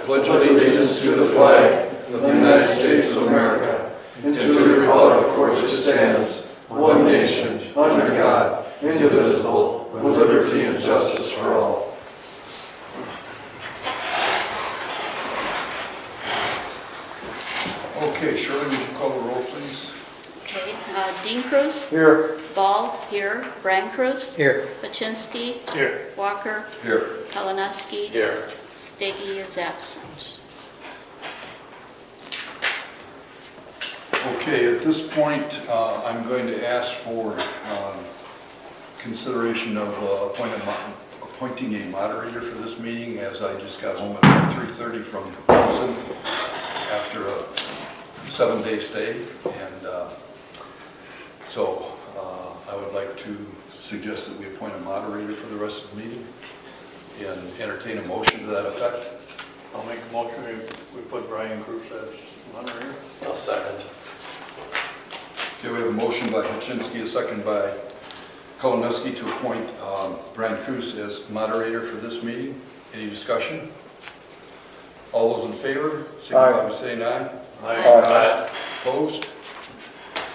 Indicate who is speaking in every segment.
Speaker 1: pledge allegiance to the flag of the United States of America and to the republic for which it stands, one nation, under God, indivisible, with liberty and justice for all. Okay, Shirley, would you call the roll, please?
Speaker 2: Okay, Dean Cruz.
Speaker 3: Here.
Speaker 2: Ball, here. Brian Cruz.
Speaker 3: Here.
Speaker 2: Paczynski.
Speaker 3: Here.
Speaker 2: Walker.
Speaker 1: Here.
Speaker 2: Kalinowski.
Speaker 1: Here.
Speaker 2: Steggy is absent.
Speaker 1: Okay, at this point, I'm going to ask for consideration of appointing a moderator for this meeting, as I just got home at 3:30 from Wilson after a 7-day stay, and so I would like to suggest that we appoint a moderator for the rest of the meeting and entertain a motion to that effect.
Speaker 4: I'll make a motion, we put Brian Cruz as moderator.
Speaker 5: I'll second.
Speaker 1: Okay, we have a motion by Paczynski, a second by Kalinowski to appoint Brian Cruz as moderator for this meeting. Any discussion? All those in favor, signify by saying aye.
Speaker 4: Aye.
Speaker 1: Opposed?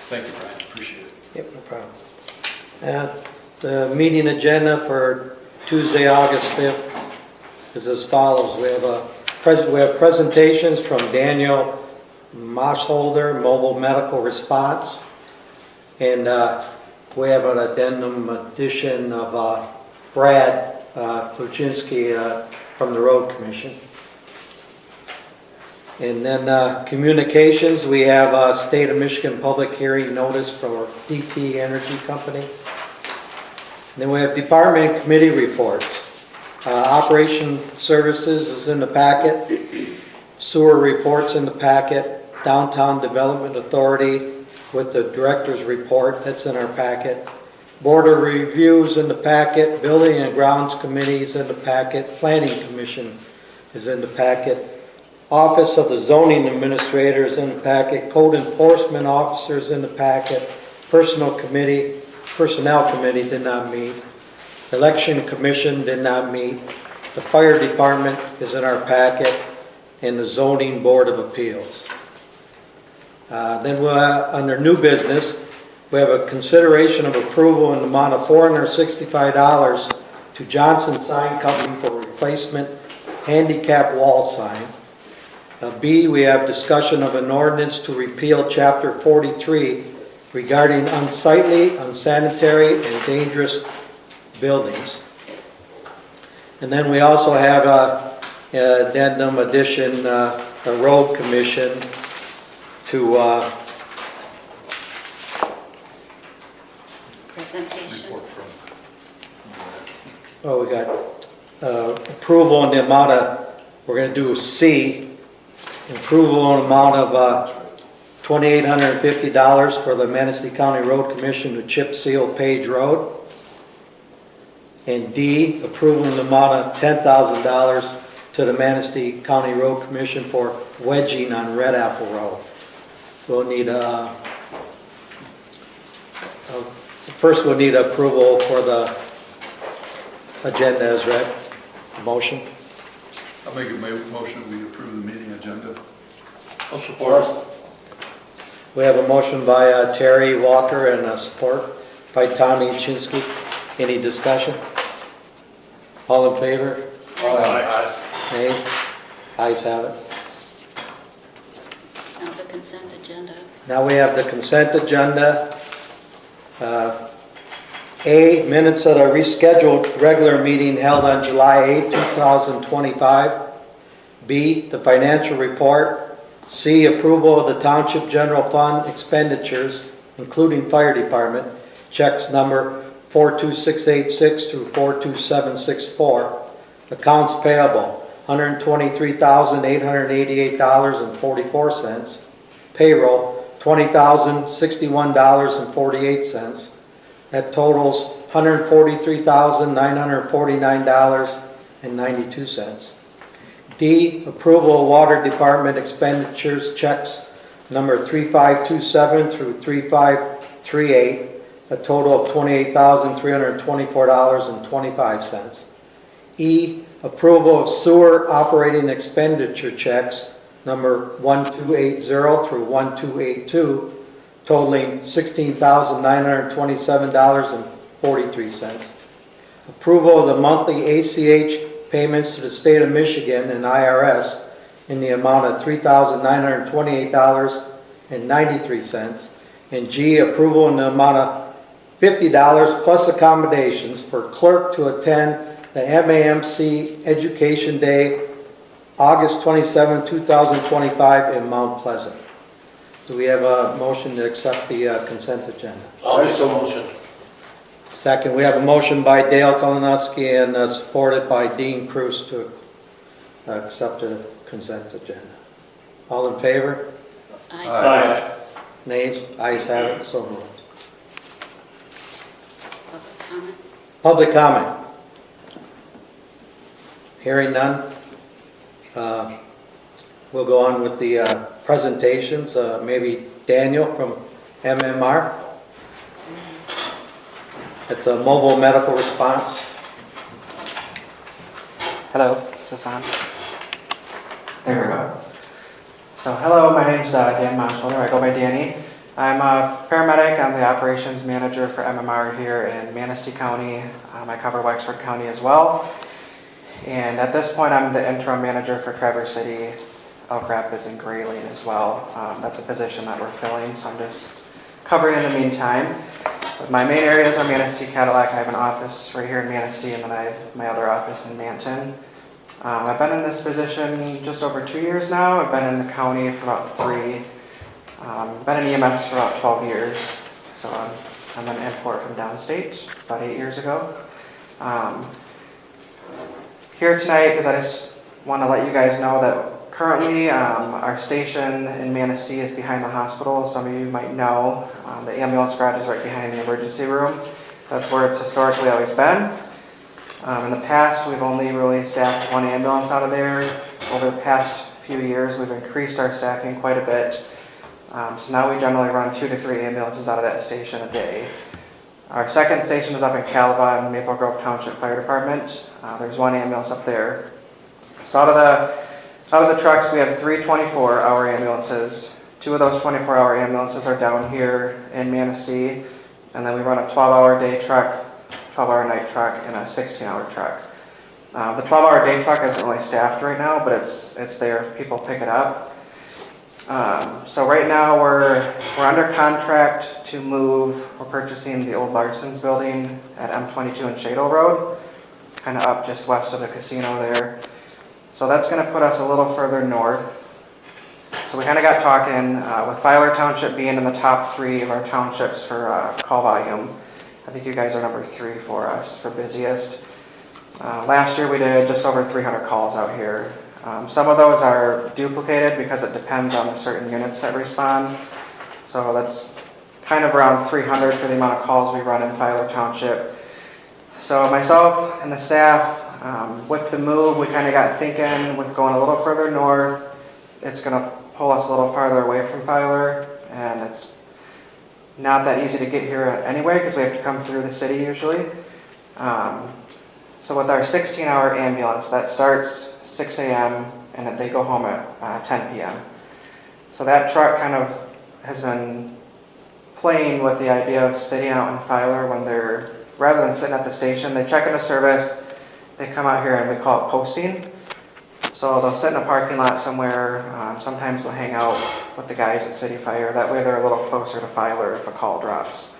Speaker 1: Thank you, Brian, appreciate it.
Speaker 3: Yep, no problem. The meeting agenda for Tuesday, August 5th is as follows. We have presentations from Daniel Moschholder, Mobile Medical Response, and we have an addendum addition of Brad Paczynski from the Road Commission. And then communications, we have a State of Michigan public hearing notice for DT Energy Company. And then we have department and committee reports. Operation services is in the packet. Sewer reports in the packet. Downtown Development Authority with the director's report, that's in our packet. Board of Reviews in the packet. Building and Grounds Committee is in the packet. Planning Commission is in the packet. Office of the Zoning Administrator is in the packet. Code Enforcement Officers in the packet. Personnel Committee did not meet. Election Commission did not meet. The Fire Department is in our packet, and the Zoning Board of Appeals. Then under new business, we have a consideration of approval in the amount of $465 to Johnson Sign Company for replacement handicap wall sign. B, we have discussion of an ordinance to repeal Chapter 43 regarding unsightly, unsanitary, and dangerous buildings. And then we also have an addendum addition, a road commission to
Speaker 2: Presentation.
Speaker 1: Report from
Speaker 3: we got approval in the amount of, we're going to do C, approval in the amount of $2,850 for the Manistee County Road Commission to chip seal Page Road. And D, approval in the amount of $10,000 to the Manistee County Road Commission for wedging on Red Apple Road. We'll need first we'll need approval for the agenda as read. Motion.
Speaker 1: I'll make a motion that we approve the meeting agenda.
Speaker 4: I'll support.
Speaker 3: We have a motion by Terry Walker and a support by Tommy Chinsky. Any discussion? All in favor?
Speaker 4: Aye.
Speaker 3: Nays? Ayes have it.
Speaker 2: Now the consent agenda.
Speaker 3: Now we have the consent agenda. A, minutes of a rescheduled regular meeting held on July 8, 2025. B, the financial report. C, approval of the Township General Fund expenditures, including Fire Department, checks number 42686 through 42764. Accounts payable, $123,888.44. Payroll, $20,061.48. That totals $143,949.92. D, approval of Water Department expenditures checks number 3527 through 3538, a total of $28,324.25. E, approval of sewer operating expenditure checks number 1280 through 1282 totaling $16,927.43. Approval of the monthly ACH payments to the state of Michigan and IRS in the amount of $3,928.93. And G, approval in the amount of $50 plus accommodations for clerk to attend the MAMC Education Day, August 27, 2025 in Mount Pleasant. Do we have a motion to accept the consent agenda?
Speaker 4: I'll make the motion.
Speaker 3: Second, we have a motion by Dale Kalinowski and supported by Dean Cruz to accept the consent agenda. All in favor?
Speaker 2: Aye.
Speaker 4: Aye.
Speaker 3: Nays? Ayes have it, so moved.
Speaker 2: Public comment?
Speaker 3: Public comment? Hearing none. We'll go on with the presentations. Maybe Daniel from MMR. It's a mobile medical response.
Speaker 5: Hello, is this on? There we go. So hello, my name's Dan Monsholder. I go by Danny. I'm a paramedic. I'm the operations manager for MMR here in Manistee County. I cover Wexford County as well. And at this point, I'm the interim manager for Traverse City, Elk Rapids, and Grayling as well. That's a position that we're filling, so I'm just covering in the meantime. But my main areas are Manistee, Cadillac. I have an office right here in Manistee, and then I have my other office in Manton. I've been in this position just over 2 years now. I've been in the county for about 3. Been in EMS for about 12 years. So I'm an import from downstate about 8 years ago. Here tonight because I just want to let you guys know that currently our station in Manistee is behind the hospital. Some of you might know the ambulance garage is right behind the emergency room. That's where it's historically always been. In the past, we've only really staffed 1 ambulance out of there. Over the past few years, we've increased our staffing quite a bit. So now we generally run 2 to 3 ambulances out of that station a day. Our second station is up in Calva in Maple Grove Township Fire Department. There's 1 ambulance up there. So out of the trucks, we have 3 24-hour ambulances. 2 of those 24-hour ambulances are down here in Manistee, and then we run a 12-hour day truck, 12-hour night truck, and a 16-hour truck. The 12-hour day truck isn't really staffed right now, but it's there if people pick it up. So right now we're under contract to move. We're purchasing the old Larson's building at M22 and Shadle Road, kind of up just west of the casino there. So that's going to put us a little further north. So we kind of got talking with Filer Township being in the top 3 of our townships for call volume. I think you guys are number 3 for us for busiest. Last year we did just over 300 calls out here. Some of those are duplicated because it depends on the certain units that respond. So that's kind of around 300 for the amount of calls we run in Filer Township. So myself and the staff, with the move, we kind of got thinking with going a little further north, it's going to pull us a little farther away from Filer, and it's not that easy to get here anyway because we have to come through the city usually. So with our 16-hour ambulance, that starts 6 a.m. and they go home at 10 p.m. So that truck kind of has been playing with the idea of sitting out in Filer when they're, rather than sitting at the station, they check into service, they come out here and we call it posting. So they'll sit in a parking lot somewhere, sometimes they'll hang out with the guys at City Fire, that way they're a little closer to Filer if a call drops.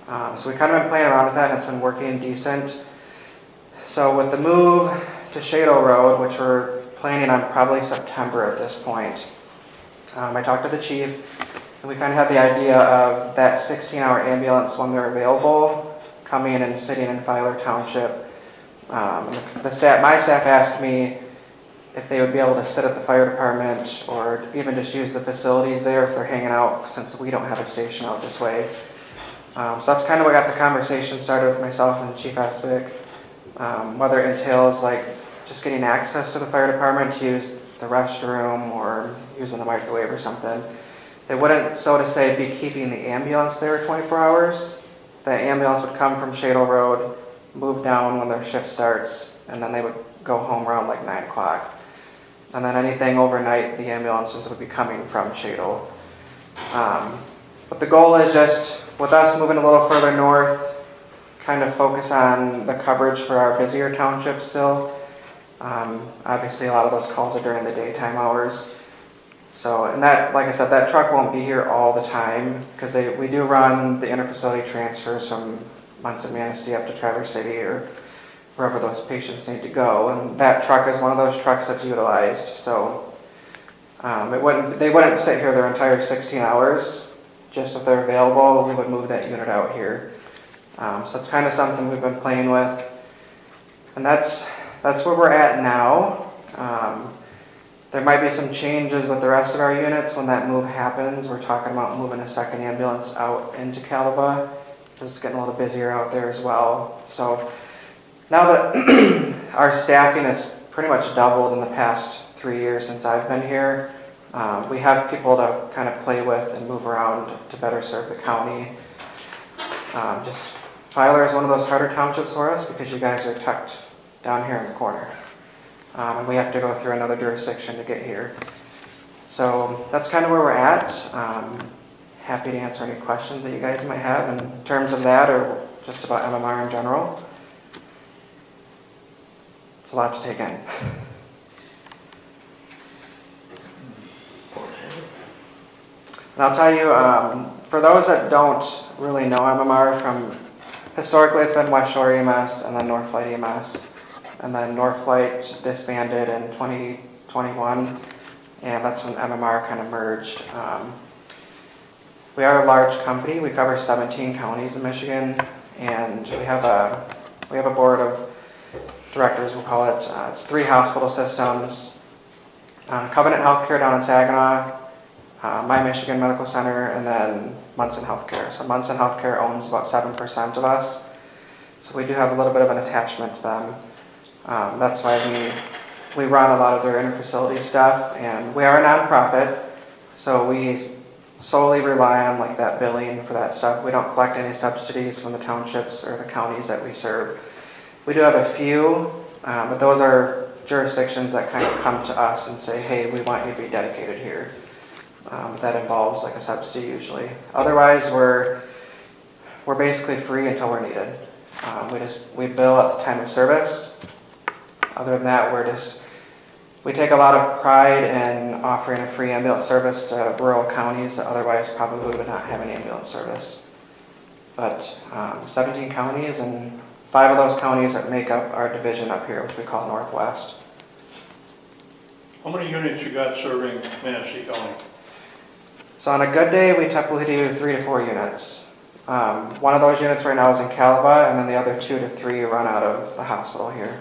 Speaker 5: So we kind of been playing around with that and it's been working decent. So with the move to Shadle Road, which we're planning on probably September at this point, I talked to the chief and we kind of had the idea of that 16-hour ambulance when they're available coming in and sitting in Filer Township. My staff asked me if they would be able to sit at the fire department or even just use the facilities there if they're hanging out since we don't have a station out this way. So that's kind of what got the conversation started with myself and Chief Aspic. Whether it entails like just getting access to the fire department to use the restroom or using the microwave or something. They wouldn't, so to say, be keeping the ambulance there 24 hours. The ambulance would come from Shadle Road, move down when their shift starts, and then they would go home around like 9 o'clock. And then anything overnight, the ambulances would be coming from Shadle. But the goal is just, with us moving a little further north, kind of focus on the coverage for our busier townships still. Obviously, a lot of those calls are during the daytime hours. So, and that, like I said, that truck won't be here all the time, because we do run the interfacility transfers from Munson, Manistee up to Traverse City or wherever those patients need to go. And that truck is one of those trucks that's utilized. So they wouldn't sit here their entire 16 hours. Just if they're available, we would move that unit out here. So it's kind of something we've been playing with. And that's where we're at now. There might be some changes with the rest of our units when that move happens. We're talking about moving a second ambulance out into Calaba. It's getting a little busier out there as well. So now that our staffing has pretty much doubled in the past 3 years since I've been here, we have people to kind of play with and move around to better serve the county. Just Filer is one of those harder townships for us because you guys are tucked down here in the corner. And we have to go through another jurisdiction to get here. So that's kind of where we're at. Happy to answer any questions that you guys might have in terms of that or just about MMR in general. It's a lot to take in. And I'll tell you, for those that don't really know MMR, historically it's been West Shore EMS and then North Flight EMS. And then North Flight disbanded in 2021, and that's when MMR kind of merged. We are a large company. We cover 17 counties in Michigan, and we have a board of directors, we'll call it. It's 3 hospital systems, Covenant Healthcare down in Saginaw, My Michigan Medical Center, and then Munson Healthcare. So Munson Healthcare owns about 7% of us, so we do have a little bit of an attachment to them. That's why we run a lot of their interfacility stuff, and we are a nonprofit, so we solely rely on like that billing for that stuff. We don't collect any subsidies from the townships or the counties that we serve. We do have a few, but those are jurisdictions that kind of come to us and say, hey, we want you to be dedicated here. That involves like a subsidy usually. Otherwise, we're basically free until we're needed. We bill at the time of service. Other than that, we take a lot of pride in offering a free ambulance service to rural counties that otherwise probably would not have an ambulance service. But 17 counties, and 5 of those counties that make up our division up here, which we call Northwest.
Speaker 4: How many units you got serving Manistee County?
Speaker 5: So on a good day, we typically do 3 to 4 units. One of those units right now is in Calaba, and then the other 2 to 3 run out of the hospital here.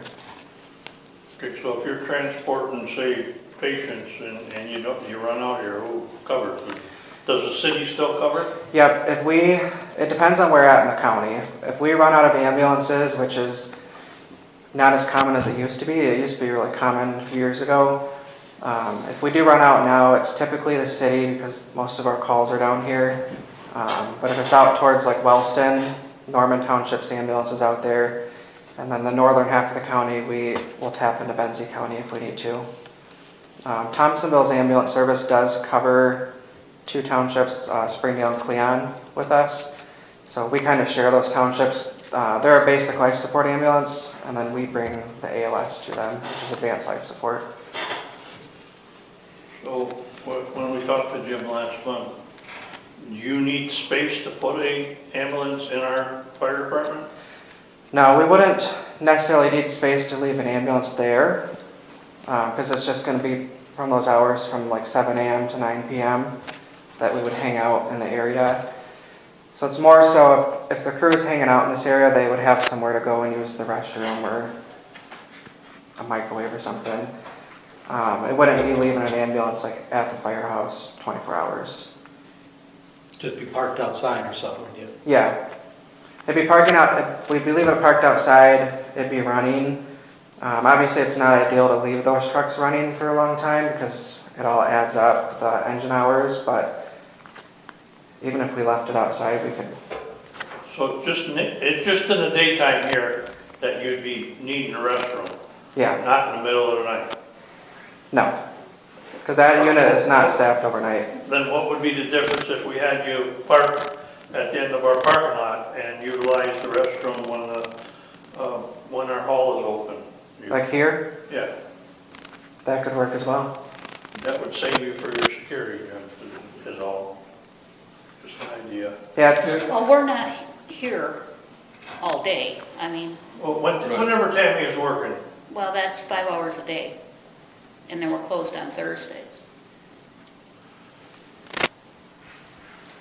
Speaker 4: Okay, so if you're transporting, say, patients and you run out here, who covers it? Does the city still cover it?
Speaker 5: Yep, it depends on where we're at in the county. If we run out of ambulances, which is not as common as it used to be really common a few years ago. If we do run out now, it's typically the city because most of our calls are down here. But if it's out towards like Wellston, Norman Township's ambulance is out there. And then the northern half of the county, we will tap into Benzie County if we need to. Thompsonville's ambulance service does cover 2 townships, Springdale and Cleon, with us. So we kind of share those townships. They're a basic life support ambulance, and then we bring the ALS to them, which is advanced life support.
Speaker 4: So when we talked to Jim last month, you need space to put an ambulance in our fire department?
Speaker 5: No, we wouldn't necessarily need space to leave an ambulance there because it's just going to be from those hours from like 7 a.m. to 9 p.m. that we would hang out in the area. So it's more so if the crew is hanging out in this area, they would have somewhere to go and use the restroom or a microwave or something. It wouldn't be leaving an ambulance like at the firehouse 24 hours.
Speaker 3: Just be parked outside or something.
Speaker 5: Yeah. It'd be parking out, we'd be leaving it parked outside, it'd be running. Obviously it's not ideal to leave those trucks running for a long time because it all adds up, the engine hours, but even if we left it outside, we could.
Speaker 4: So it's just in the daytime here that you'd be needing a restroom?
Speaker 5: Yeah,
Speaker 4: not in the middle of the night.
Speaker 5: no. Because that unit is not staffed overnight.
Speaker 4: Then what would be the difference if we had you park at the end of our parking lot and utilize the restroom when our hall is open?
Speaker 5: Like here,
Speaker 4: Yeah,
Speaker 5: that could work as well.
Speaker 4: that would save you for your security, is all. Just an idea.
Speaker 5: Yeah, it's,
Speaker 2: Well, we're not here all day. I mean,
Speaker 4: Well, whenever Tammy is working,
Speaker 2: well, that's 5 hours a day. And then we're closed on Thursdays.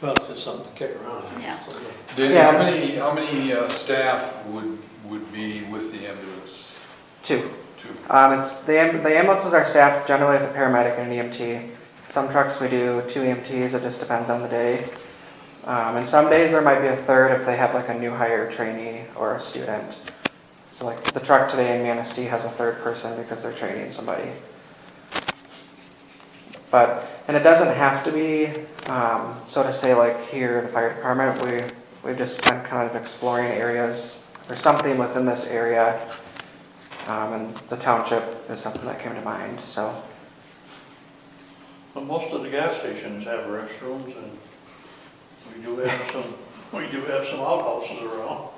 Speaker 6: Well, it's just something to kick around.
Speaker 2: Yeah.
Speaker 1: Danny,
Speaker 5: Yeah.
Speaker 1: how many staff would be with the ambulance?
Speaker 5: 2.
Speaker 1: Two.
Speaker 5: The ambulances are staffed generally with a paramedic and an EMT. Some trucks we do 2 EMTs, it just depends on the day. And some days there might be a third if they have like a new hire trainee or a student. So like the truck today in Manistee has a third person because they're training somebody. And it doesn't have to be, so to say like here, the fire department, we've just been kind of exploring areas or something within this area. And the township is something that came to mind, so.
Speaker 4: well, most of the gas stations have restrooms, and we do have some outhouses around.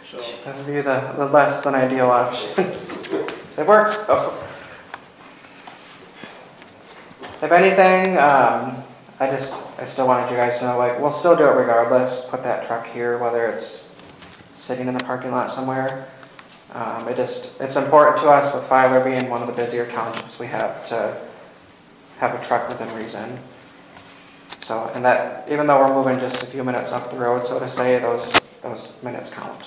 Speaker 4: So,
Speaker 5: That would be the less than ideal option. It works though. If anything, I still wanted you guys to know, like, we'll still do it regardless, put that truck here, whether it's sitting in the parking lot somewhere. It's important to us with Filer being one of the busier townships we have to have a truck within reason. So, and that, even though we're moving just a few minutes up the road, so to say, those minutes count.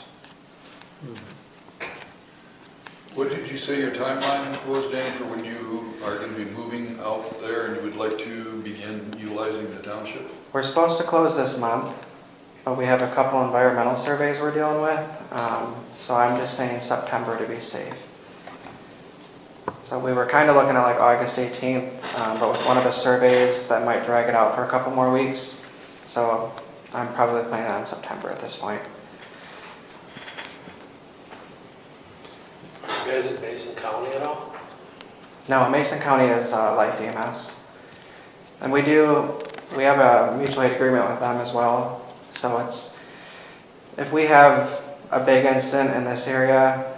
Speaker 1: What did you say your timeline was, Dan, for when you are going to be moving out there and you would like to begin utilizing the township?
Speaker 5: We're supposed to close this month, but we have a couple environmental surveys we're dealing with. So I'm just saying September to be safe. So we were kind of looking at like August 18th, but with one of the surveys that might drag it out for a couple more weeks. So I'm probably planning on September at this point.
Speaker 6: You guys in Mason County at all?
Speaker 5: No, Mason County is Life EMS. And we have a mutual aid agreement with them as well. So if we have a big incident in this area,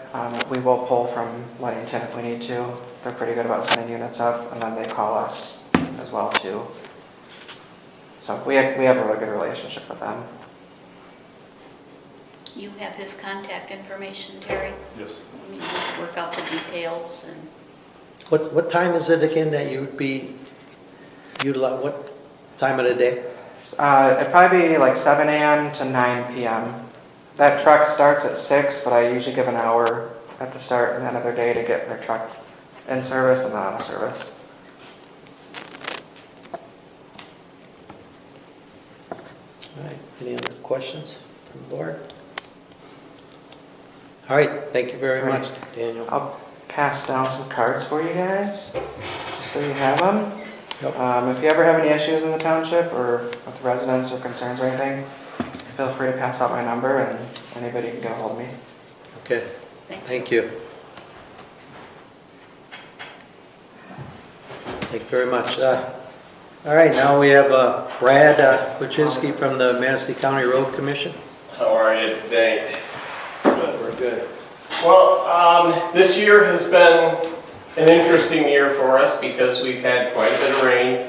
Speaker 5: we will pull from Ludington if we need to. They're pretty good about sending units up, and then they call us as well too. So we have a really good relationship with them.
Speaker 2: You have his contact information, Terry?
Speaker 1: Yes.
Speaker 2: I mean, we'll work out the details and
Speaker 3: What time is it again that you would be what time of the day?
Speaker 5: It'd probably be like 7 a.m. to 9 p.m. That truck starts at 6, but I usually give an hour at the start and another day to get their truck in service and then out of service.
Speaker 3: All right, any other questions from the board? All right, thank you very much, Daniel.
Speaker 5: I'll pass down some cards for you guys, just so you have them.
Speaker 3: Yep.
Speaker 5: If you ever have any issues in the township or with the residents or concerns or anything, feel free to pass out my number and anybody can get a hold of me.
Speaker 3: Okay,
Speaker 2: thanks.
Speaker 3: thank you. Thank you very much. All right, now we have Brad Kuczynski from the Manistee County Road Commission.
Speaker 7: How are you today?
Speaker 3: We're good.
Speaker 7: Well, this year has been an interesting year for us because we've had quite a bit of rain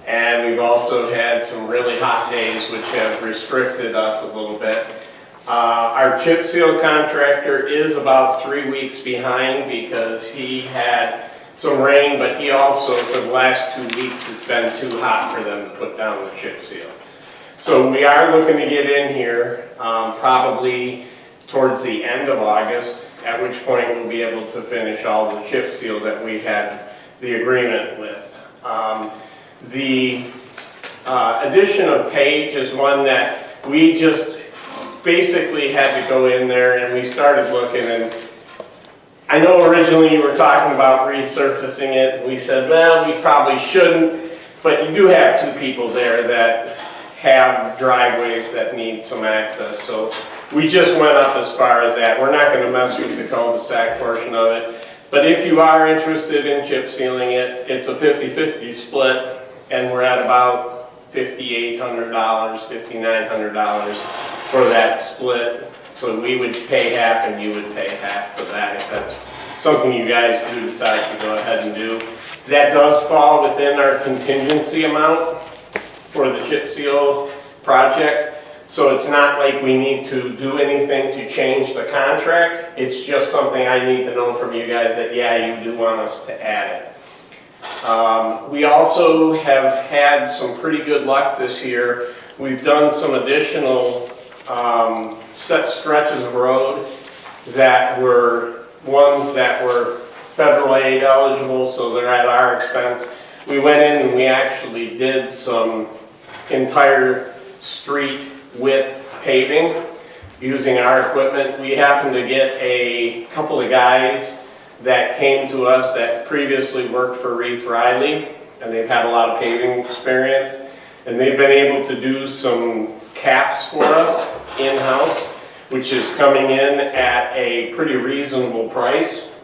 Speaker 7: and we've also had some really hot days which have restricted us a little bit. Our chip seal contractor is about 3 weeks behind because he had some rain, but he also, for the last 2 weeks, it's been too hot for them to put down the chip seal. So we are looking to get in here probably towards the end of August, at which point we'll be able to finish all the chip seal that we had the agreement with. The addition of Page is one that we just basically had to go in there and we started looking, and I know originally you were talking about resurfacing it, and we said, well, we probably shouldn't, but you do have 2 people there that have driveways that need some access, so we just went up as far as that. We're not gonna mess with the cul-de-sac portion of it. But if you are interested in chip sealing it, it's a 50-50 split, and we're at about $5,800, $5,900 for that split. So we would pay half and you would pay half for that if that's something you guys do decide to go ahead and do. That does fall within our contingency amount for the chip seal project. So it's not like we need to do anything to change the contract. It's just something I need to know from you guys that, yeah, you do want us to add it. We also have had some pretty good luck this year. We've done some additional set stretches of road that were ones that were federal aid eligible, so they're at our expense. We went in and we actually did some entire street width paving using our equipment. We happened to get a couple of guys that came to us that previously worked for Reith Riley, and they've had a lot of paving experience, and they've been able to do some caps for us in-house, which is coming in at a pretty reasonable price,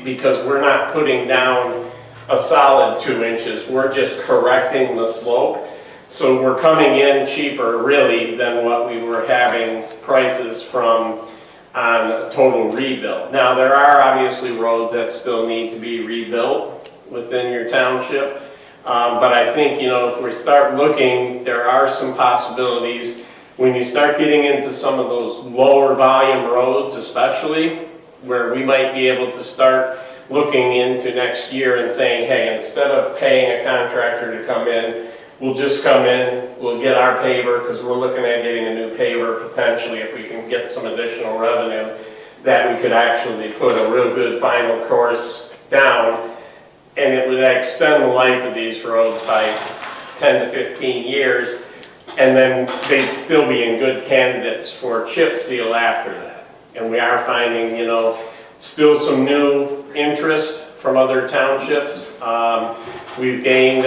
Speaker 7: because we're not putting down a solid 2 inches, we're just correcting the slope. So we're coming in cheaper really than what we were having prices from on a total rebuild. Now there are obviously roads that still need to be rebuilt within your township, but I think, you know, if we start looking, there are some possibilities. When you start getting into some of those lower volume roads especially, where we might be able to start looking into next year and saying, hey, instead of paying a contractor to come in, we'll just come in, we'll get our paver, because we're looking at getting a new paver potentially if we can get some additional revenue, that we could actually put a real good final course down, and it would extend the life of these roads by 10 to 15 years, and then they'd still be in good candidates for chip seal after that. And we are finding, you know, still some new interest from other townships. We've gained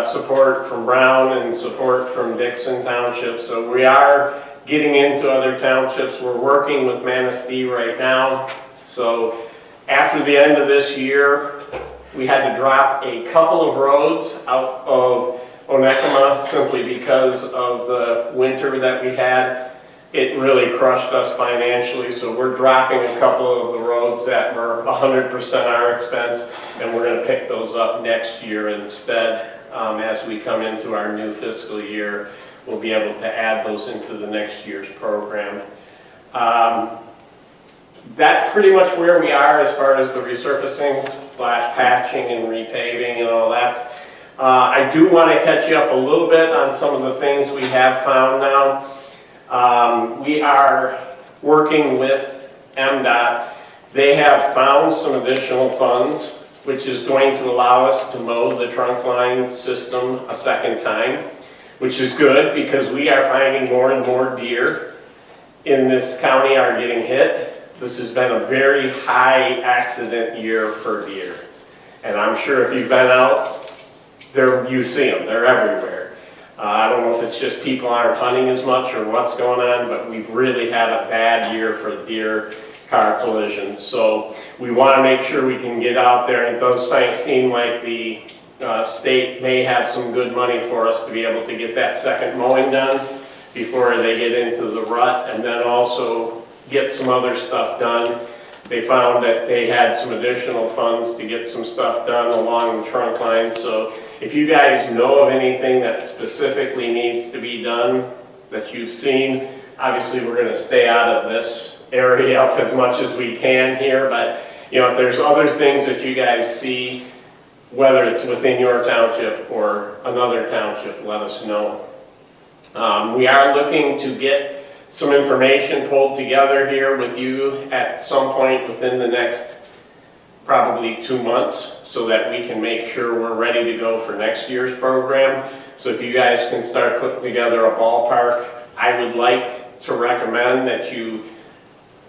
Speaker 7: support from Brown and support from Dixon Township, so we are getting into other townships. We're working with Manistee right now. So after the end of this year, we had to drop a couple of roads out of Onekama simply because of the winter that we had. It really crushed us financially, so we're dropping a couple of the roads that were 100% our expense, and we're going to pick those up next year instead. As we come into our new fiscal year, we'll be able to add those into the next year's program. That's pretty much where we are as far as the resurfacing / patching and repaving and all that. I do want to catch you up a little bit on some of the things we have found now. We are working with MDOT. They have found some additional funds, which is going to allow us to mow the trunk line system a second time, which is good because we are finding more and more deer in this county are getting hit. This has been a very high accident year for deer. And I'm sure if you've been out, there you see them, they're everywhere. I don't know if it's just people aren't hunting as much or what's going on, but we've really had a bad year for deer car collisions. So we want to make sure we can get out there, and it does seem like the state may have some good money for us to be able to get that second mowing done before they get into the rut, and then also get some other stuff done. They found that they had some additional funds to get some stuff done along the trunk line. So if you guys know of anything that specifically needs to be done that you've seen, obviously we're going to stay out of this area as much as we can here, but you know, if there's other things that you guys see, whether it's within your township or another township, let us know. We are looking to get some information pulled together here with you at some point within the next probably 2 months so that we can make sure we're ready to go for next year's program. So if you guys can start putting together a ballpark, I would like to recommend that you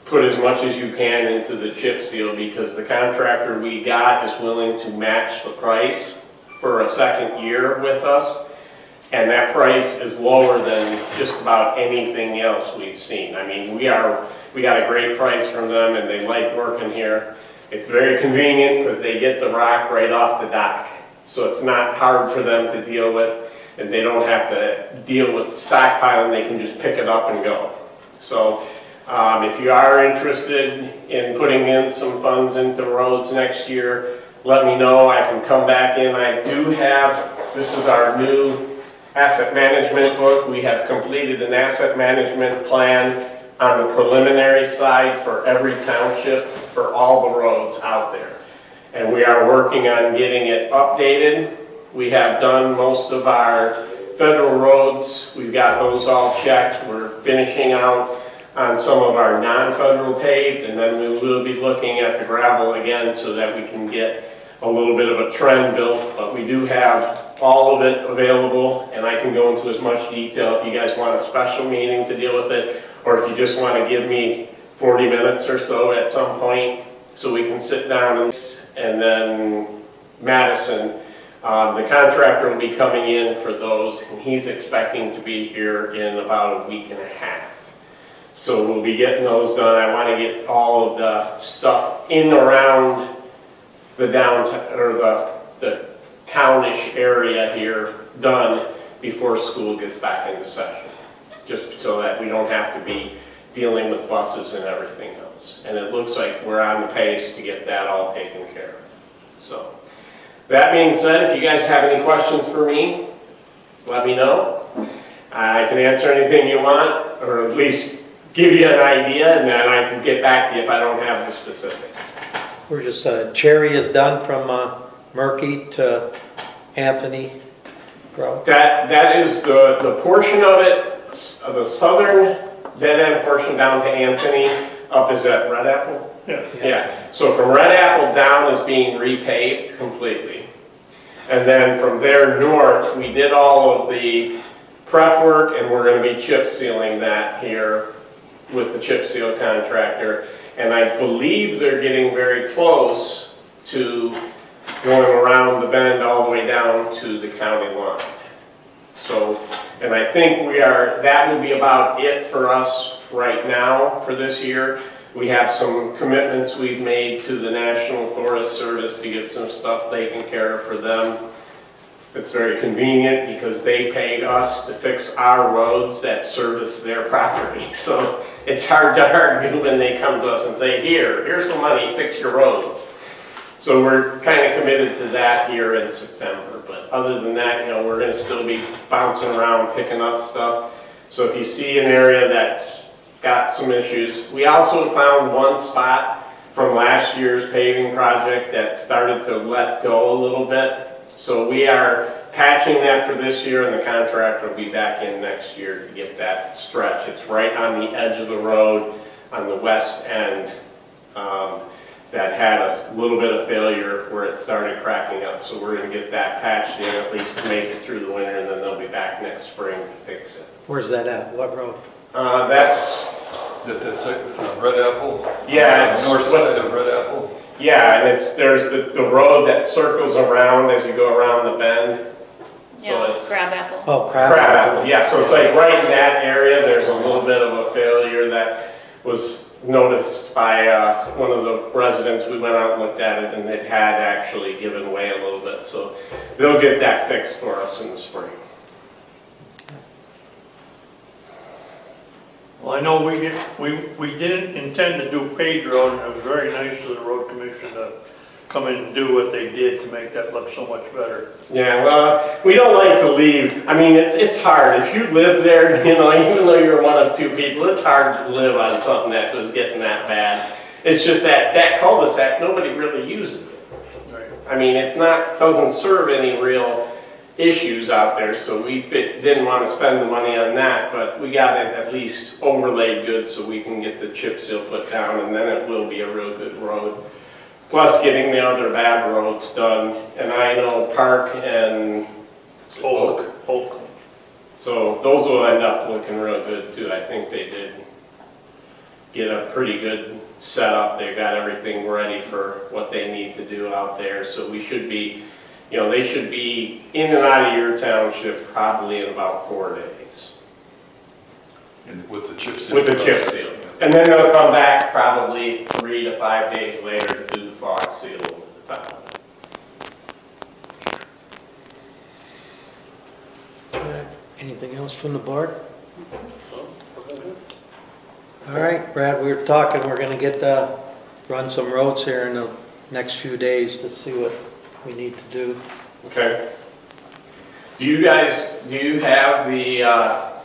Speaker 7: put as much as you can into the chip seal, because the contractor we got is willing to match the price for a second year with us. And that price is lower than just about anything else we've seen. I mean, we got a great price from them and they like working here. It's very convenient because they get the rock right off the dock. So it's not hard for them to deal with, and they don't have to deal with stockpiling, they can just pick it up and go. So if you are interested in putting in some funds into roads next year, let me know. I can come back in. I do have, this is our new asset management book. We have completed an asset management plan on the preliminary side for every township for all the roads out there. And we are working on getting it updated. We have done most of our federal roads. We've got those all checked. We're finishing out on some of our non-federal paved, and then we will be looking at the gravel again so that we can get a little bit of a trend built. But we do have all of it available, and I can go into as much detail if you guys want a special meeting to deal with it, or if you just want to give me 40 minutes or so at some point so we can sit down. And then Madison, the contractor will be coming in for those, and he's expecting to be here in about a week and a half. So we'll be getting those done. I want to get all of the stuff in around the downtown, or the townish area here done before school gets back into session. Just so that we don't have to be dealing with buses and everything else. And it looks like we're on the pace to get that all taken care of. So, that being said, if you guys have any questions for me, let me know. I can answer anything you want, or at least give you an idea, and then I can get back to you if I don't have the specifics.
Speaker 3: We're just, Cherry is done from Murky to Anthony Road.
Speaker 7: That is the portion of it, the southern dead end portion down to Anthony, up is at Red Apple?
Speaker 4: Yeah.
Speaker 7: Yeah, so from Red Apple down is being repaved completely. And then from there north, we did all of the prep work, and we're going to be chip sealing that here with the chip seal contractor. And I believe they're getting very close to going around the bend all the way down to the county line. So, and I think that will be about it for us right now for this year. We have some commitments we've made to the National Forest Service to get some stuff taken care of for them. It's very convenient because they paid us to fix our roads that service their property. So it's hard to argue when they come to us and say, here's some money, fix your roads. So we're kind of committed to that here in September. But other than that, we're going to still be bouncing around, picking up stuff. So if you see an area that's got some issues. We also found one spot from last year's paving project that started to let go a little bit. So we are patching that for this year, and the contractor will be back in next year to get that stretch. It's right on the edge of the road on the west end that had a little bit of failure where it started cracking up. So we're going to get that patched in at least to make it through the winter, and then they'll be back next spring to fix it.
Speaker 3: Where's that at? What road?
Speaker 7: That's...
Speaker 1: Is it that Red Apple?
Speaker 7: Yeah, it's
Speaker 1: North side of Red Apple?
Speaker 7: Yeah, and there's the road that circles around as you go around the bend. So
Speaker 2: Yeah,
Speaker 7: it's
Speaker 2: crab apple.
Speaker 3: Oh,
Speaker 7: Crab Apple. Yeah, so it's like right in that area, there's a little bit of a failure that was noticed by one of the residents. We went out and looked at it, and it had actually given way a little bit. So they'll get that fixed for us in the spring.
Speaker 4: Well, I know we didn't intend to do paved road, and it was very nice of the road commission to come in and do what they did to make that look so much better.
Speaker 7: Yeah, well, we don't like to leave. I mean, it's hard. If you live there, even though you're one of two people, it's hard to live on something that was getting that bad. It's just that cul-de-sac, nobody really uses it.
Speaker 4: Right.
Speaker 7: I mean, doesn't serve any real issues out there, so we didn't want to spend the money on that, but we got it at least overlaid good so we can get the chip seal put down, and then it will be a real good road. Plus getting the other bad roads done, and I know Park and Oak. So those will end up looking real good too. I think they did get a pretty good setup. They got everything ready for what they need to do out there, so we should be you know, they should be in and out of your township probably in about 4 days
Speaker 1: And with the chip seal.
Speaker 7: with the chip seal. And then they'll come back probably 3 to 5 days later to do the fog seal over the top.
Speaker 3: Anything else from the board? All right, Brad, we were talking, we're gonna run some roads here in the next few days to see what we need to do.
Speaker 7: Okay. Do you have the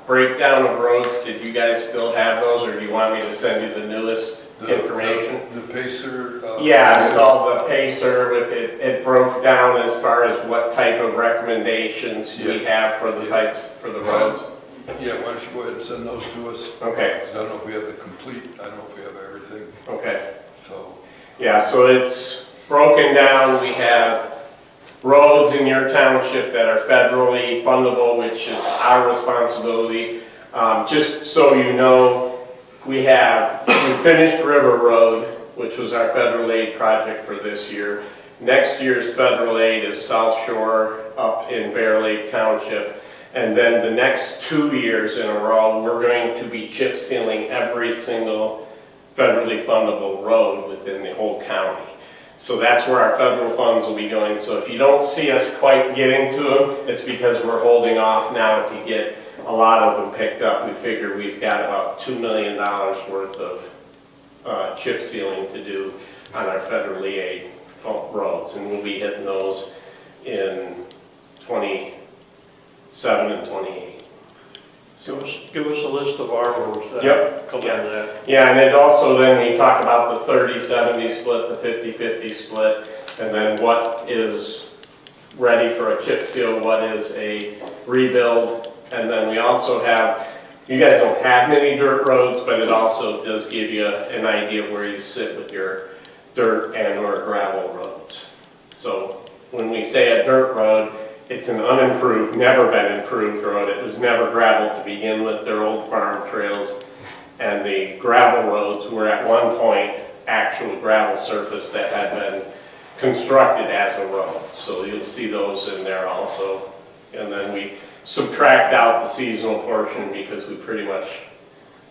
Speaker 7: breakdown of roads? Did you guys still have those, or do you want me to send you the newest information?
Speaker 1: The Pacer.
Speaker 7: Yeah, with all the Pacer, with it broke down as far as what type of recommendations we have for the types, for the roads.
Speaker 1: Yeah, why don't you go ahead and send those to us?
Speaker 7: Okay,
Speaker 1: Because I don't know if we have the complete, I don't know if we have everything,
Speaker 7: okay.
Speaker 1: so.
Speaker 7: Yeah, so it's broken down. We have roads in your township that are federally fundable, which is our responsibility. Just so you know, we finished River Road, which was our federal aid project for this year. Next year's federal aid is South Shore up in Bear Lake Township. And then the next 2 years in a row, we're going to be chip sealing every single federally fundable road within the whole county. So that's where our federal funds will be going. So if you don't see us quite getting to them, it's because we're holding off now to get a lot of them picked up. We figure we've got about $2 million worth of chip sealing to do on our federally aid roads. And we'll be hitting those in 27 and 28.
Speaker 4: Give us a list of our roads that
Speaker 7: Yep.
Speaker 4: come in that.
Speaker 7: Yeah, and it also then we talk about the 30-70 split, the 50-50 split, and then what is ready for a chip seal, what is a rebuild, and then we also have, you guys don't have many dirt roads, but it also does give you an idea of where you sit with your dirt and or gravel roads. So when we say a dirt road, it's an unimproved, never been improved road. It was never gravel to begin with. They're old farm trails. And the gravel roads were at one point actual gravel surface that had been constructed as a road. So you'll see those in there also. And then we subtract out the seasonal portion because we pretty much,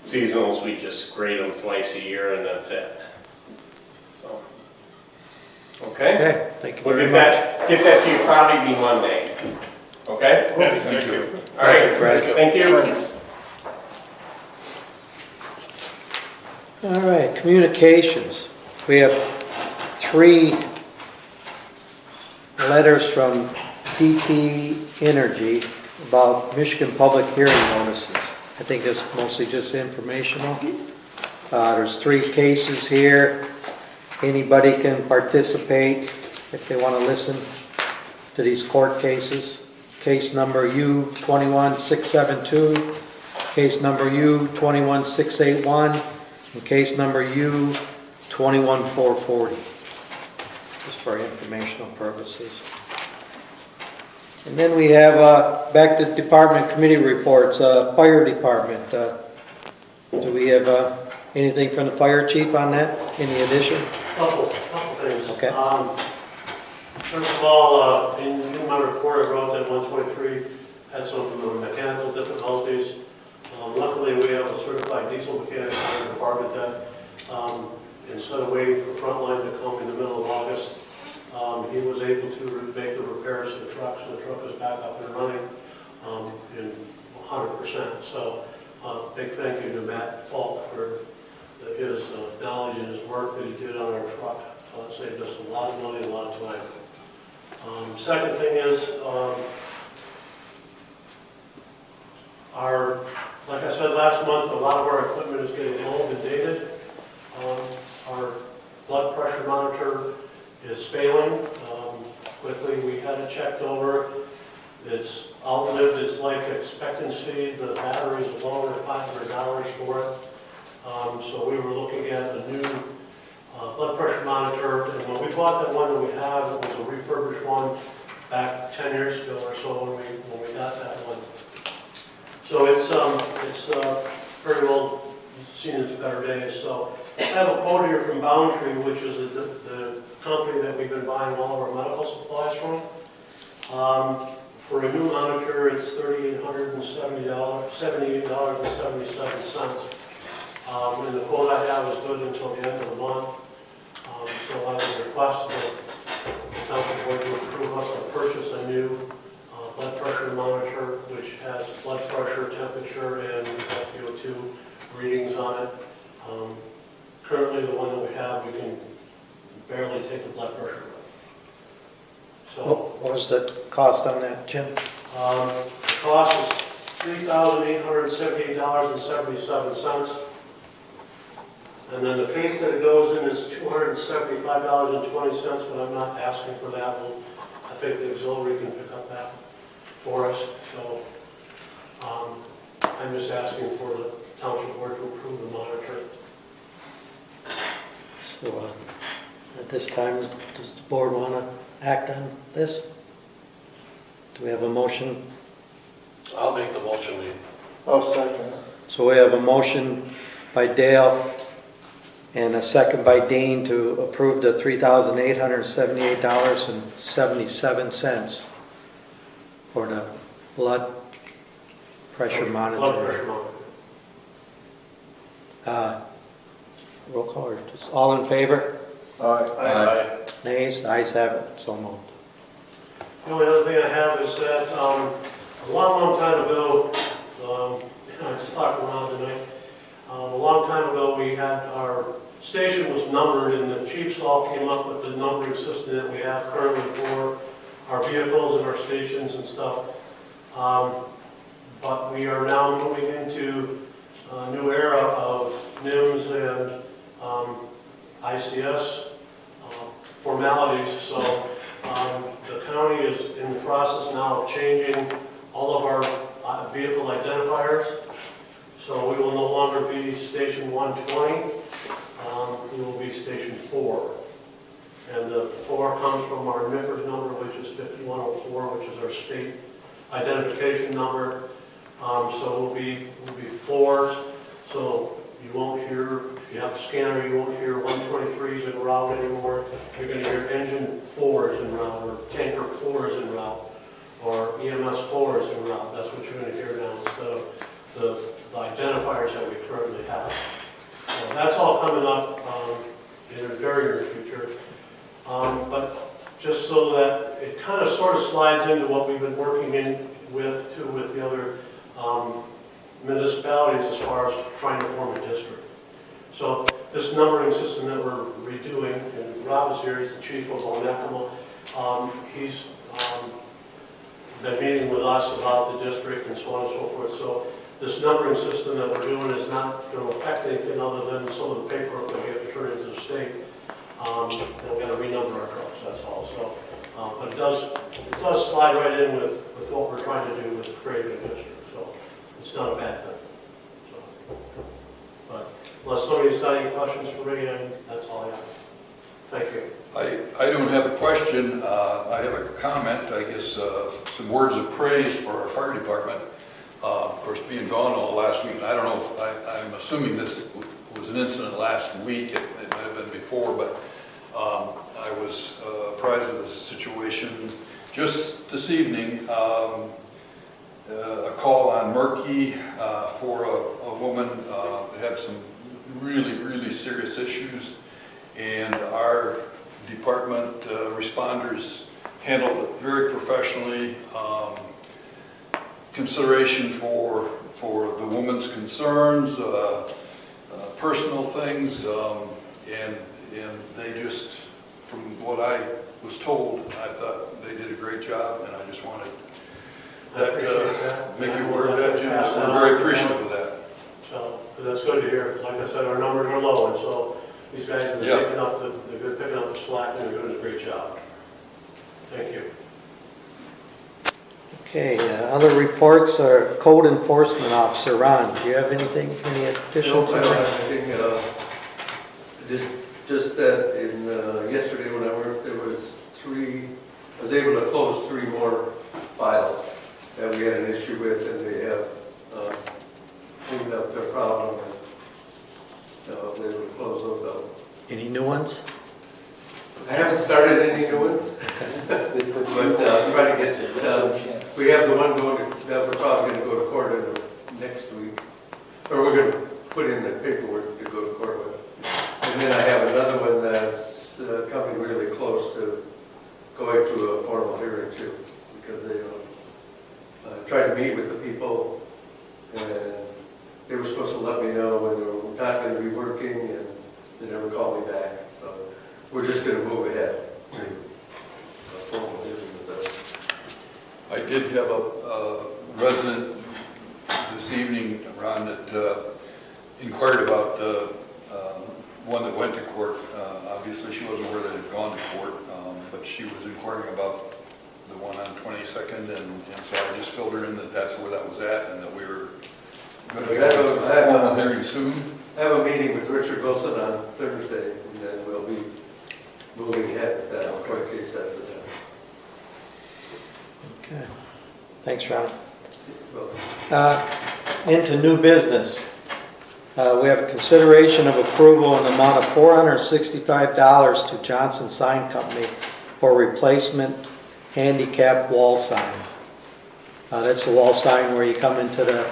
Speaker 7: seasonals, we just grade them twice a year and that's it. So, okay?
Speaker 3: Okay, thank you
Speaker 7: We'll
Speaker 3: very
Speaker 7: get
Speaker 3: much.
Speaker 7: that to you probably be Monday. Okay?
Speaker 1: Thank you.
Speaker 7: All right,
Speaker 3: Brad.
Speaker 7: thank you.
Speaker 3: All right, communications. We have 3 letters from DT Energy about Michigan public hearing notices. I think it's mostly just informational. There's 3 cases here. Anybody can participate if they want to listen to these court cases. Case number U21672, case number U21681, and case number U21440, just for informational purposes. And then we have, back to department committee reports, fire department. Do we have anything from the fire chief on that? Any addition?
Speaker 6: Couple things.
Speaker 3: Okay.
Speaker 6: First of all, in my report, I wrote that 123 had some mechanical difficulties. Luckily, we have a certified diesel mechanic in our department that, instead of waiting for Frontline to come in the middle of August, he was able to make the repairs to the truck, so the truck is back up and running in 100%. So, big thank you to Matt Falk for his knowledge and his work that he did on our truck. It saved us a lot of money and a lot of time. Second thing is, like I said last month, a lot of our equipment is getting old and dated. Our blood pressure monitor is failing. Quickly, we had it checked over. It's outlived its life expectancy. The battery is lower at $500 for it. So we were looking at a new blood pressure monitor, and when we bought that one that we have, it was a refurbished one back 10 years ago or so when we got that one. So it's very well seen its better days. So I have a quote here from Boundary, which is the company that we've been buying all of our medical supplies from. For a new monitor, it's $3,878.77. And the quote I have is good until the end of the month. So I would request that the township board to approve us to purchase a new blood pressure monitor, which has blood pressure, temperature, and FiO2 readings on it. Currently, the one that we have, we can barely take the blood pressure with. So
Speaker 3: What was the cost on that, Jim?
Speaker 6: the cost is $3,878.77. And then the case that it goes in is $275.20, but I'm not asking for that. I think the auxiliary can pick up that for us. So I'm just asking for the township board to approve the monitor.
Speaker 3: So at this time, does the board want to act on this? Do we have a motion?
Speaker 8: I'll make the motion.
Speaker 9: I'll second.
Speaker 3: So we have a motion by Dale and a second by Dean to approve the $3,878.77 for the blood pressure
Speaker 6: Blood
Speaker 3: monitor.
Speaker 6: pressure monitor.
Speaker 3: Roll call, or just all in favor?
Speaker 8: Aye.
Speaker 3: Nays? Ayes have it, so moved.
Speaker 6: The only other thing I have is that a long time ago, I just talked around tonight, a long time ago we had our station was numbered and the chiefs all came up with the numbering system that we have currently for our vehicles and our stations and stuff. But we are now moving into a new era of NIMS and ICS formalities. So the county is in the process now of changing all of our vehicle identifiers. So we will no longer be station 120, we will be station 4. And the 4 comes from our NIFRS number, which is 5104, which is our state identification number. So we'll be 4s. So you won't hear, if you have a scanner, you won't hear 123s en route anymore. You're going to hear engine 4s en route, or tanker 4s en route, or EMS 4s en route. That's what you're going to hear now instead of the identifiers that we currently have. So that's all coming up in the very near future. But just so that it kind of sort of slides into what we've been working with the other municipalities as far as trying to form a district. So this numbering system that we're redoing, and Rob is here, he's the chief of Onekama. He's been meeting with us about the district and so on and so forth. So this numbering system that we're doing is not going to affect anything other than some of the paperwork that we have to turn into the state. And we're going to renumber our trucks, that's all. So, but it does slide right in with what we're trying to do with creating a district. So it's not a bad thing. So, but unless somebody's got any questions for me, that's all I have. Thank you.
Speaker 1: I don't have a question. I have a comment, I guess, some words of praise for our fire department. Of course, being gone all last week, and I don't know if I'm assuming this was an incident last week. It might have been before, but I was apprised of this situation just this evening. A call on Murky for a woman that had some really serious issues, and our department responders handled it very professionally. Consideration for the woman's concerns, personal things, and they just, from what I was told, I thought they did a great job, and I just wanted that make you aware of that, Jim. We're very appreciative of that.
Speaker 6: So that's good to hear. Like I said, our numbers are low, and so these guys have been picking up the slack, and they're doing a great job. Thank you.
Speaker 3: Okay, other reports are Code Enforcement Officer Ron. Do you have anything, any additional?
Speaker 9: No, I don't have anything. Just that in yesterday when I worked, there was 3. I was able to close 3 more files that we had an issue with, and they have cleaned up their problem. So I was able to close those out.
Speaker 3: Any new ones?
Speaker 9: I haven't started any new ones, but I'm trying to get there. We have the one that we're probably gonna go to court in next week, or we're gonna put in the paperwork to go to court with. And then I have another one that's coming really close to going to a formal hearing too, because they tried to meet with the people, and they were supposed to let me know when they were not going to be working, and they never called me back. So we're just going to move ahead to a formal hearing with them.
Speaker 1: I did have a resident this evening, Ron, that inquired about the one that went to court. Obviously, she wasn't aware that it had gone to court, but she was inquiring about the one on 22nd, and so I just filled her in that that's where that was at, and that we were going to have a formal hearing soon.
Speaker 9: I have a meeting with Richard Wilson on Thursday, and then we'll be moving ahead with that court case after that.
Speaker 3: Okay. Thanks, Ron.
Speaker 9: Well,
Speaker 3: Into new business. We have a consideration of approval in the amount of $465 to Johnson Sign Company for replacement handicap wall sign. That's the wall sign where you come into the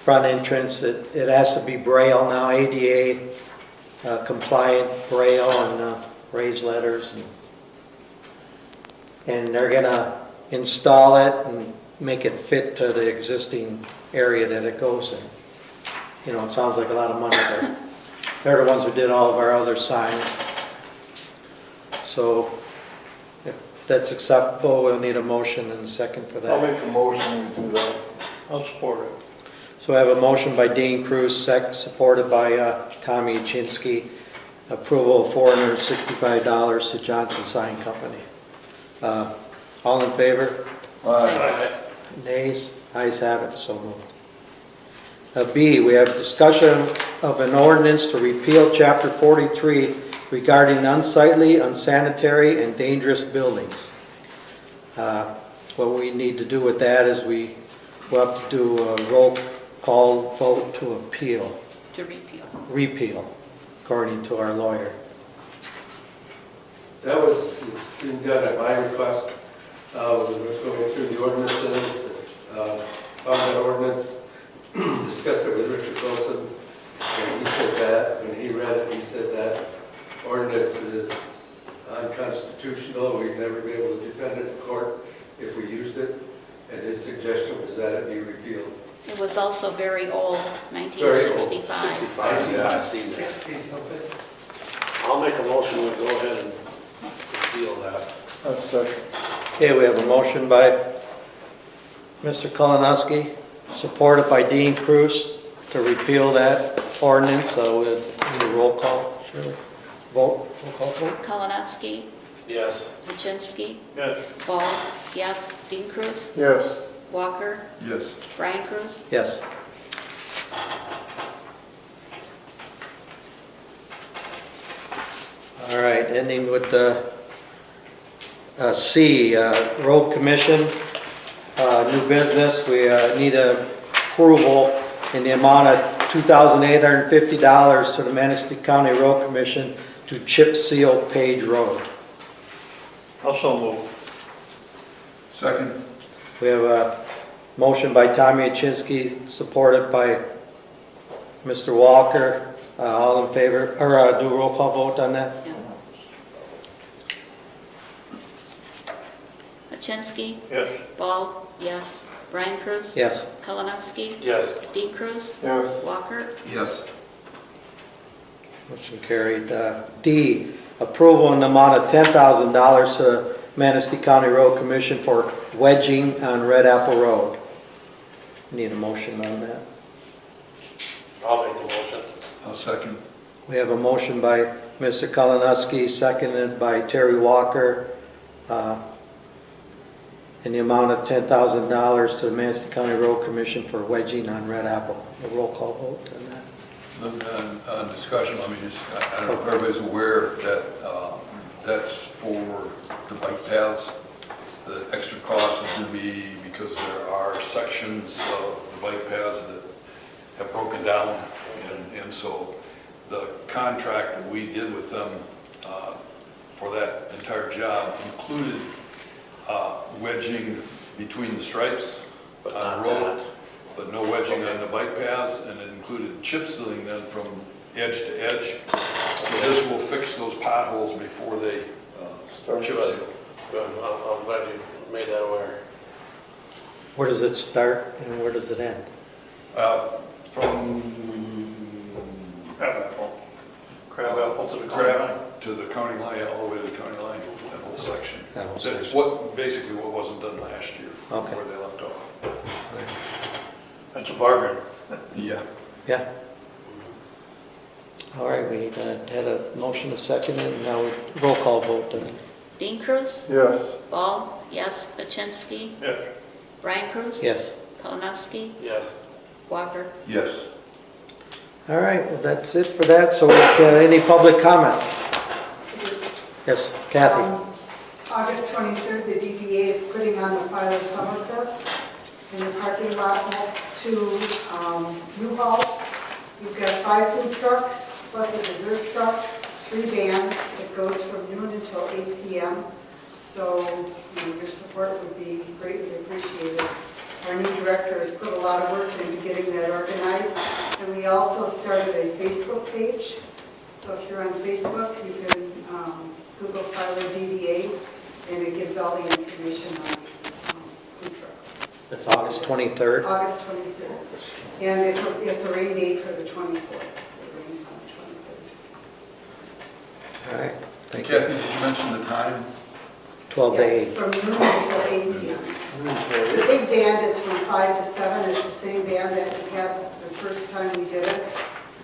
Speaker 3: front entrance. It has to be Braille now, ADA compliant Braille and raised letters. And they're gonna install it and make it fit to the existing area that it goes in. You know, it sounds like a lot of money, but they're the ones who did all of our other signs. So if that's acceptable, we'll need a motion and a second for that.
Speaker 8: I'll make a motion to do that.
Speaker 4: I'll support it.
Speaker 3: So I have a motion by Dean Cruz, supported by Tommy Achinsky. Approval of $465 to Johnson Sign Company. All in favor?
Speaker 8: Aye.
Speaker 3: Nays? Ayes have it, so moved. B, we have discussion of an ordinance to repeal Chapter 43 regarding unsightly, unsanitary, and dangerous buildings. What we need to do with that is we will have to do a roll call vote to appeal,
Speaker 2: To repeal.
Speaker 3: repeal, according to our lawyer.
Speaker 9: that was being done at my request. We was going through the ordinances, found that ordinance, discussed it with Richard Wilson, and he said that, when he read it, he said that ordinance is unconstitutional. We'd never be able to defend it in court if we used it, and his suggestion was that it be repealed.
Speaker 2: It was also very old,
Speaker 9: Very old.
Speaker 2: 1965.
Speaker 8: 65, yeah, I've seen that. I'll make a motion to go ahead and repeal that.
Speaker 4: That's second.
Speaker 3: Okay, we have a motion by Mr. Kolonowski, supported by Dean Cruz, to repeal that ordinance. So we'll need a roll call, Shirley. Vote, roll call vote.
Speaker 2: Kalinowski,
Speaker 8: Yes.
Speaker 2: Machinsky,
Speaker 4: Yes.
Speaker 2: Ball, yes. Dean Cruz,
Speaker 4: Yes.
Speaker 2: Walker,
Speaker 1: Yes.
Speaker 2: Brian Cruz.
Speaker 3: Yes. All right, ending with C, Road Commission, new business. We need approval in the amount of $2,850 to the Manistee County Road Commission to chip seal Page Road.
Speaker 4: Also move.
Speaker 1: Second?
Speaker 3: We have a motion by Tommy Achinsky, supported by Mr. Walker. All in favor, or do a roll call vote on that?
Speaker 2: Yeah. Machinsky,
Speaker 4: Yes.
Speaker 2: Ball, yes. Brian Cruz.
Speaker 3: Yes.
Speaker 2: Kalinowski,
Speaker 8: Yes.
Speaker 2: Dean Cruz,
Speaker 4: Yes.
Speaker 2: Walker.
Speaker 1: Yes.
Speaker 3: Motion carried. D, approval in the amount of $10,000 to Manistee County Road Commission for wedging on Red Apple Road. Need a motion on that.
Speaker 8: I'll make the motion.
Speaker 1: I'll second.
Speaker 3: We have a motion by Mr. Kalinowski, seconded by Terry Walker, in the amount of $10,000 to the Manistee County Road Commission for wedging on Red Apple. A roll call vote on that.
Speaker 1: On discussion, let me just, I don't know if everybody's aware that that's for the bike paths. The extra cost is going to be because there are sections of the bike paths that have broken down. And so the contract that we did with them for that entire job included wedging between the stripes
Speaker 8: But
Speaker 1: on
Speaker 8: not
Speaker 1: the road,
Speaker 8: that.
Speaker 1: but no wedging on the bike paths, and it included chip sealing then from edge to edge. So this will fix those potholes before they chip seal.
Speaker 8: Good, I'm glad you made that aware.
Speaker 3: Where does it start and where does it end?
Speaker 1: From
Speaker 4: Crab apple to the
Speaker 1: Crab to the county line, all the way to the county line, that whole section.
Speaker 3: That whole
Speaker 1: That's
Speaker 3: section.
Speaker 1: basically what wasn't done last year,
Speaker 3: Okay.
Speaker 1: where they left off.
Speaker 4: That's a bargain.
Speaker 1: Yeah.
Speaker 3: Yeah. All right, we had a motion, a second, and now roll call vote.
Speaker 2: Dean Cruz?
Speaker 9: Yes.
Speaker 2: Ball, yes. Kaczynski?
Speaker 4: Yeah.
Speaker 2: Brian Cruz?
Speaker 3: Yes.
Speaker 2: Kalinowski?
Speaker 8: Yes.
Speaker 2: Walker?
Speaker 1: Yes.
Speaker 3: All right, well, that's it for that. So any public comment? Yes, Kathy?
Speaker 10: August 23rd, the DPA is putting on the Filer Summerfest in the parking lot next to U-Haul. You've got 5 food trucks, plus a dessert truck, 3 bands. It goes from noon until 8 p.m. So your support would be greatly appreciated. Our new director has put a lot of work into getting that organized. And we also started a Facebook page. So if you're on Facebook, you can Google Filer DDA, and it gives all the information on food trucks.
Speaker 3: It's August 23rd.
Speaker 10: August 23rd. And it's a rain date for the 24th. It rains on the 23rd.
Speaker 3: All right, thank you.
Speaker 1: Kathy, did you mention the time?
Speaker 3: 12 to 8.
Speaker 10: Yes, from noon until 8 p.m. The big band is from 5 to 7. It's the same band that we had the first time we did it.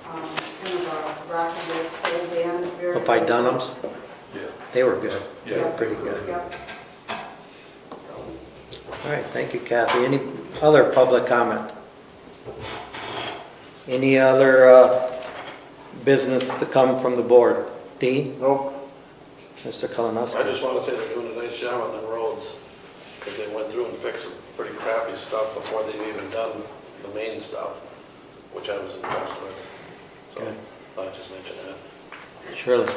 Speaker 10: Kind of a rock and roll soul band. Very
Speaker 3: Up by Dunham's,
Speaker 1: Yeah.
Speaker 3: they were good. They
Speaker 1: Yeah.
Speaker 3: were pretty good.
Speaker 10: Yep. So,
Speaker 3: All right, thank you, Kathy. Any other public comment? Any other business to come from the board? Dean?
Speaker 9: Nope.
Speaker 3: Mr.
Speaker 8: I
Speaker 3: Kalinowski?
Speaker 8: just want to say they're doing a nice job on the roads, because they went through and fixed some pretty crappy stuff before they've even done the main stuff, which I was impressed with. So,
Speaker 3: Good.
Speaker 8: I'll just mention that.
Speaker 3: Shirley?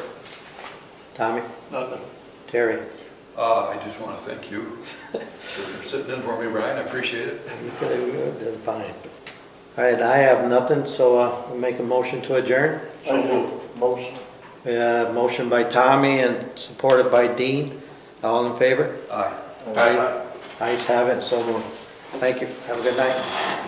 Speaker 3: Tommy?
Speaker 4: Nothing.
Speaker 3: Terry?
Speaker 1: I just want to thank you for sitting in for me, Brian. I appreciate it.
Speaker 3: Good, fine. All right, I have nothing, so we'll make a motion to adjourn.
Speaker 9: I do. Motion.
Speaker 3: Motion by Tommy and supported by Dean. All in favor?
Speaker 1: Aye.
Speaker 3: Ayes have it, so moved. Thank you. Have a good night.